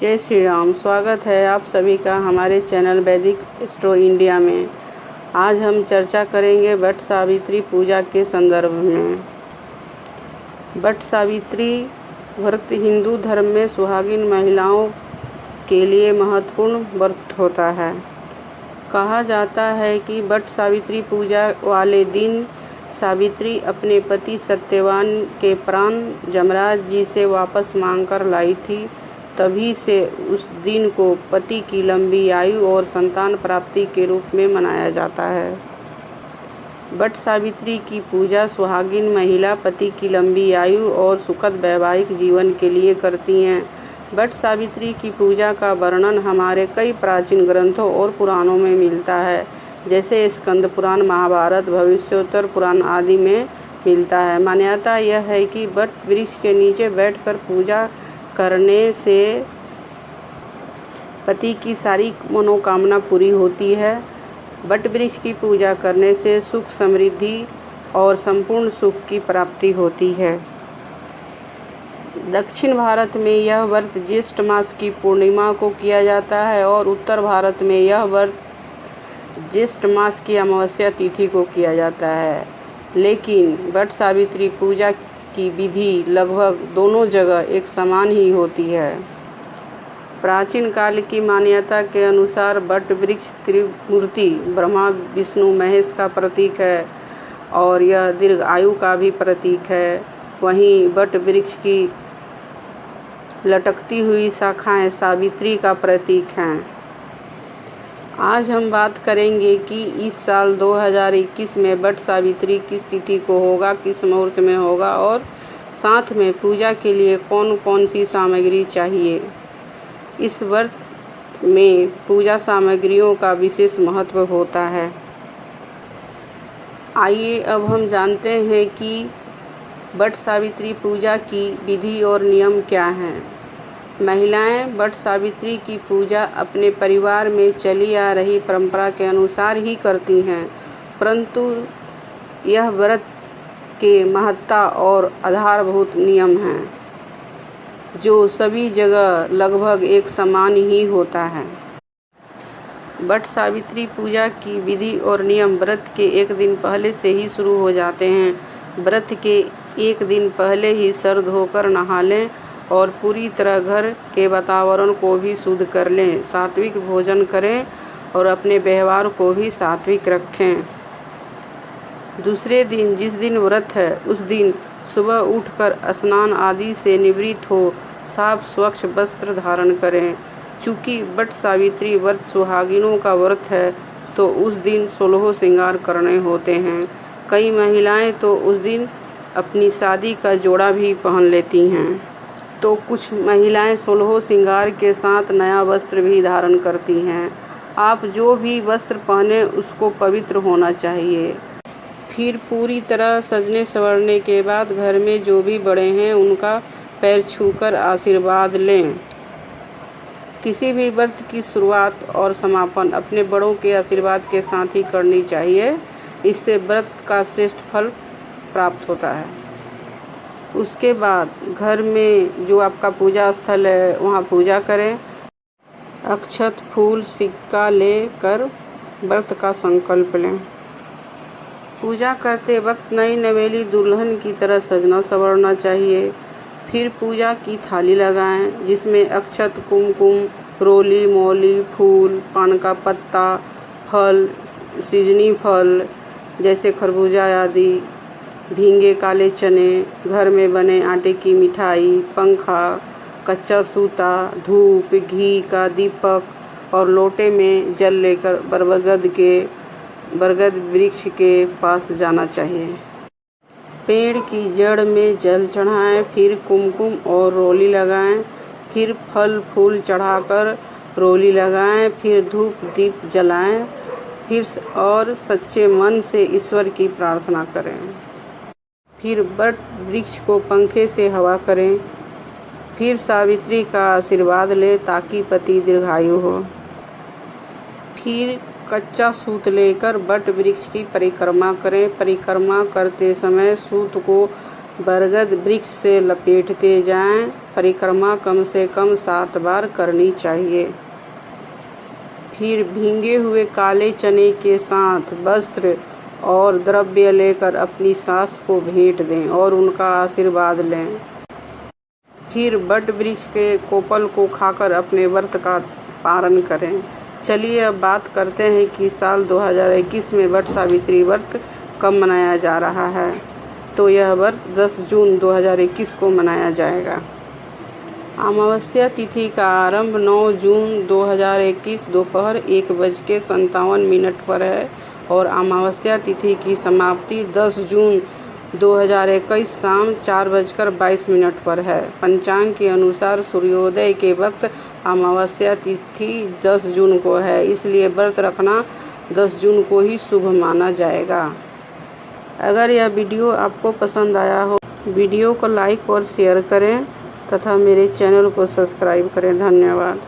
जय श्री राम। स्वागत है आप सभी का हमारे चैनल वैदिक एस्ट्रो इंडिया में। आज हम चर्चा करेंगे वट सावित्री पूजा के संदर्भ में। वट सावित्री व्रत हिंदू धर्म में सुहागिन महिलाओं के लिए महत्वपूर्ण व्रत होता है। कहा जाता है कि वट सावित्री पूजा वाले दिन सावित्री अपने पति सत्यवान के प्राण यमराज जी से वापस मांगकर लाई थी। तभी से उस दिन को पति की लंबी आयु और संतान प्राप्ति के रूप में मनाया जाता है। वट सावित्री की पूजा सुहागिन महिला पति की लंबी आयु और सुखद वैवाहिक जीवन के लिए करती हैं। वट सावित्री की पूजा का वर्णन हमारे कई प्राचीन ग्रंथों और पुराणों में मिलता है, जैसे स्कंद पुराण, महाभारत, भविष्योत्तर पुराण आदि में मिलता है। मान्यता यह है कि वट वृक्ष के नीचे बैठकर पूजा करने से पति की सारी मनोकामना पूरी होती है। वट वृक्ष की पूजा करने से सुख, समृद्धि और संपूर्ण सुख की प्राप्ति होती है। दक्षिण भारत में यह व्रत ज्येष्ठ मास की पूर्णिमा को किया जाता है और उत्तर भारत में यह व्रत ज्येष्ठ मास की अमावस्या तिथि को किया जाता है। लेकिन वट सावित्री पूजा की विधि लगभग दोनों जगह एक समान ही होती है। प्राचीन काल की मान्यता के अनुसार वट वृक्ष त्रिमूर्ति ब्रह्मा, विष्णु, महेश का प्रतीक है और यह दीर्घ आयु का भी प्रतीक है। वहीं वट वृक्ष की लटकती हुई शाखाएं सावित्री का प्रतीक हैं। आज हम बात करेंगे कि इस साल 2021 में वट सावित्री किस तिथि को होगा, किस मुहूर्त में होगा और साथ में पूजा के लिए कौन कौन सी सामग्री चाहिए। इस व्रत में पूजा सामग्रियों का विशेष महत्व होता है। आइए अब हम जानते हैं कि वट सावित्री पूजा की विधि और नियम क्या हैं। महिलाएं वट सावित्री की पूजा अपने परिवार में चली आ रही परंपरा के अनुसार ही करती हैं, परंतु यह व्रत के महत्ता और आधारभूत नियम हैं जो सभी जगह लगभग एक समान ही होता है। वट सावित्री पूजा की विधि और नियम व्रत के एक दिन पहले से ही शुरू हो जाते हैं। व्रत के एक दिन पहले ही सर धोकर नहा लें और पूरी तरह घर के वातावरण को भी शुद्ध कर लें। सात्विक भोजन करें और अपने व्यवहार को भी सात्विक रखें। दूसरे दिन, जिस दिन व्रत है, उस दिन सुबह उठकर स्नान आदि से निवृत्त हो साफ स्वच्छ वस्त्र धारण करें। चूँकि वट सावित्री व्रत सुहागिनों का व्रत है तो उस दिन 16 श्रृंगार करने होते हैं। कई महिलाएं तो उस दिन अपनी शादी का जोड़ा भी पहन लेती हैं, तो कुछ महिलाएं 16 श्रृंगार के साथ नया वस्त्र भी धारण करती हैं। आप जो भी वस्त्र पहने उसको पवित्र होना चाहिए। फिर पूरी तरह सजने संवरने के बाद घर में जो भी बड़े हैं उनका पैर छूकर आशीर्वाद लें। किसी भी व्रत की शुरुआत और समापन अपने बड़ों के आशीर्वाद के साथ ही करनी चाहिए। इससे व्रत का श्रेष्ठ फल प्राप्त होता है। उसके बाद घर में जो आपका पूजा स्थल है वहाँ पूजा करें। अक्षत, फूल, सिक्का लेकर व्रत का संकल्प लें। पूजा करते वक्त नई नवेली दुल्हन की तरह सजना संवरना चाहिए। फिर पूजा की थाली लगाएं जिसमें अक्षत, कुमकुम, रोली, मौली, फूल, पान का पत्ता, फल, सीजनी फल जैसे खरबूजा आदि, भींगे काले चने, घर में बने आटे की मिठाई, पंखा, कच्चा सूता, धूप, घी का दीपक और लोटे में जल लेकर बरगद वृक्ष के पास जाना चाहिए। पेड़ की जड़ में जल चढ़ाएं, फिर कुमकुम और रोली लगाएं, फिर फल फूल चढ़ाकर रोली लगाएं, फिर धूप दीप जलाएं, फिर और सच्चे मन से ईश्वर की प्रार्थना करें। फिर वट वृक्ष को पंखे से हवा करें। फिर सावित्री का आशीर्वाद लें ताकि पति दीर्घायु हो। फिर कच्चा सूत लेकर वट वृक्ष की परिक्रमा करें। परिक्रमा करते समय सूत को बरगद वृक्ष से लपेटते जाएं। परिक्रमा कम से कम 7 बार करनी चाहिए। फिर भींगे हुए काले चने के साथ वस्त्र और द्रव्य लेकर अपनी सास को भेंट दें और उनका आशीर्वाद लें। फिर वट वृक्ष के कोपल को खाकर अपने व्रत का पारण करें। चलिए अब बात करते हैं कि साल 2021 में वट सावित्री व्रत कब मनाया जा रहा है। तो यह व्रत 10 जून 2021 को मनाया जाएगा। अमावस्या तिथि का आरंभ 9 जून 2021 दोपहर 1:57 पर है और अमावस्या तिथि की समाप्ति 10 जून 2021 शाम 4:22 पर है। पंचांग के अनुसार सूर्योदय के वक्त अमावस्या तिथि 10 जून को है, इसलिए व्रत रखना 10 जून को ही शुभ माना जाएगा। अगर यह वीडियो आपको पसंद आया हो, वीडियो को लाइक और शेयर करें तथा मेरे चैनल को सब्सक्राइब करें। धन्यवाद।